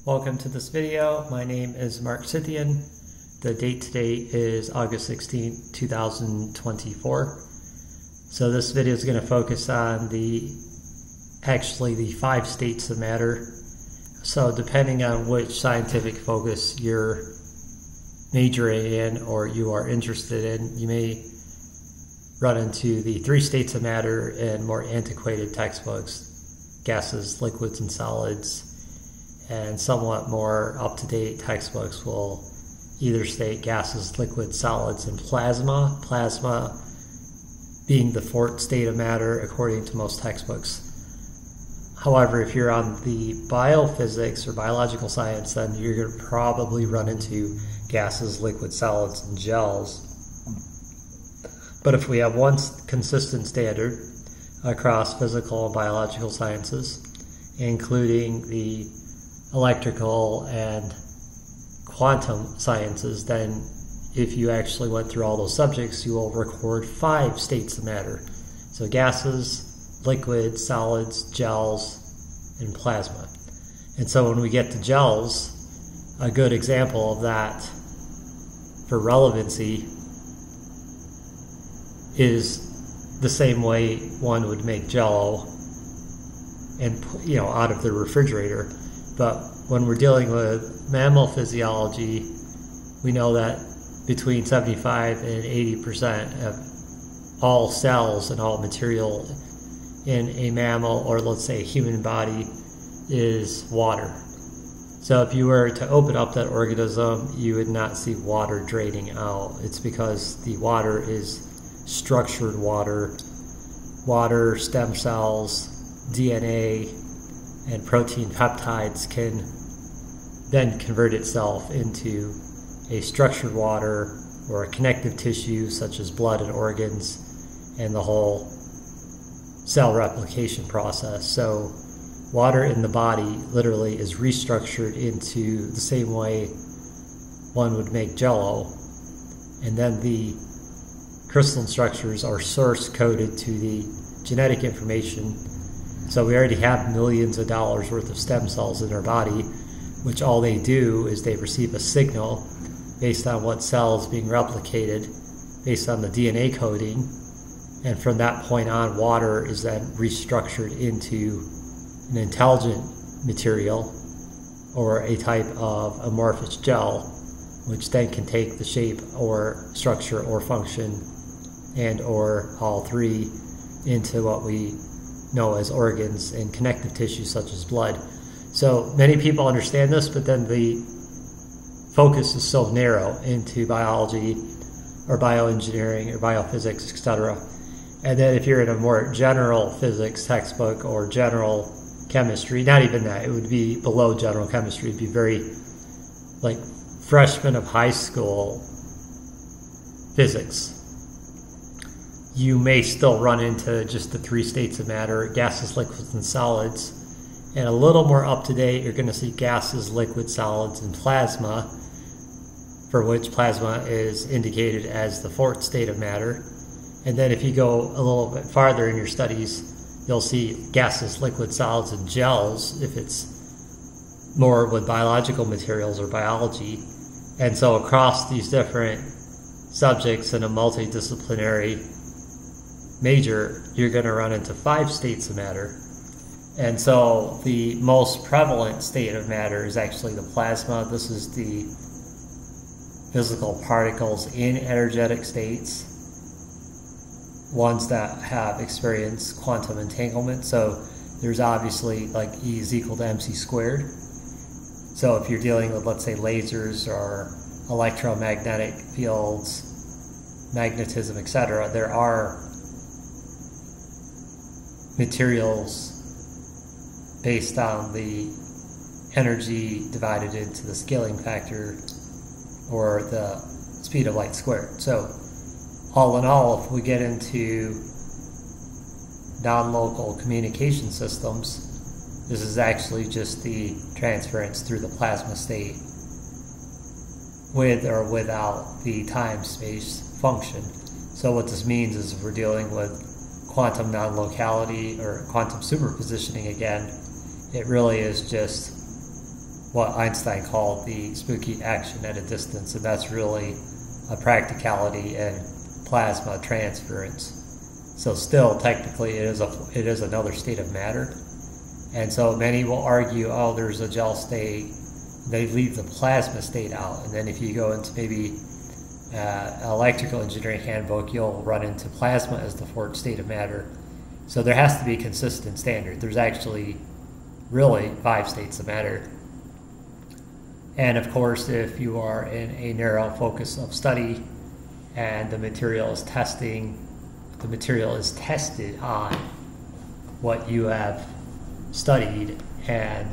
Welcome to this video. My name is Mark Scythian. The date today is August 16, 2024. So this video is going to focus on the 5 states of matter. So depending on which scientific focus you're majoring in or you are interested in, you may run into the 3 states of matter in more antiquated textbooks: gases, liquids, and solids. And somewhat more up-to-date textbooks will either state gases, liquids, solids, and plasma. Plasma being the 4th state of matter according to most textbooks. However, if you're on the biophysics or biological science, then you're going to probably run into gases, liquids, solids, and gels. But if we have one consistent standard across physical and biological sciences, including the electrical and quantum sciences, then if you actually went through all those subjects, you will record 5 states of matter. So gases, liquids, solids, gels, and plasma. And so when we get to gels, a good example of that for relevancy is the same way one would make Jell-O and out of the refrigerator. But when we're dealing with mammal physiology, we know that between 75 and 80% of all cells and all material in a mammal, or let's say a human body, is water. So if you were to open up that organism, you would not see water draining out. It's because the water is structured water, stem cells, DNA, and protein peptides can then convert itself into a structured water or a connective tissue such as blood and organs and the whole cell replication process. So water in the body literally is restructured into the same way one would make Jell-O, and then the crystalline structures are source coded to the genetic information. So we already have millions of dollars worth of stem cells in our body, which all they do is they receive a signal based on what cell is being replicated, based on the DNA coding, and from that point on, water is then restructured into an intelligent material or a type of amorphous gel, which then can take the shape or structure or function and or all 3 into what we know as organs and connective tissue such as blood. So many people understand this, but then the focus is so narrow into biology or bioengineering or biophysics, etc. And then if you're in a more general physics textbook or general chemistry, not even that, it would be below general chemistry. It'd be very like freshman of high school physics. You may still run into just the 3 states of matter: gases, liquids, and solids. And a little more up to date, you're going to see gases, liquids, solids, and plasma, for which plasma is indicated as the 4th state of matter. And then if you go a little bit farther in your studies, you'll see gases, liquids, solids, and gels if it's more with biological materials or biology. And so across these different subjects in a multidisciplinary major, you're going to run into 5 states of matter. And so the most prevalent state of matter is actually the plasma. This is the physical particles in energetic states, ones that have experienced quantum entanglement. So there's obviously like E is equal to mc squared. So if you're dealing with, let's say, lasers or electromagnetic fields, magnetism, etc., there are materials based on the energy divided into the scaling factor or the speed of light squared. So all in all, if we get into non-local communication systems, this is actually just the transference through the plasma state with or without the time-space function. So what this means is if we're dealing with quantum non-locality or quantum superpositioning again, it really is just what Einstein called the spooky action at a distance, and that's really a practicality in plasma transference. So still, technically, it is another state of matter. And so many will argue, oh, there's a gel state. They leave the plasma state out. And then if you go into maybe electrical engineering handbook, you'll run into plasma as the fourth state of matter. So there has to be a consistent standard. There's actually really 5 states of matter. And of course, if you are in a narrow focus of study and the material is tested on what you have studied, and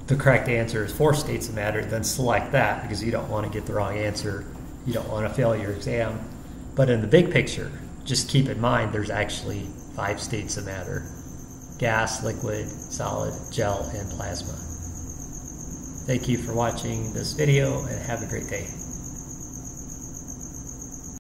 the correct answer is 4 states of matter, then select that, because you don't want to get the wrong answer. You don't want to fail your exam. But in the big picture, just keep in mind there's actually 5 states of matter: gas, liquid, solid, gel, and plasma. Thank you for watching this video, and have a great day.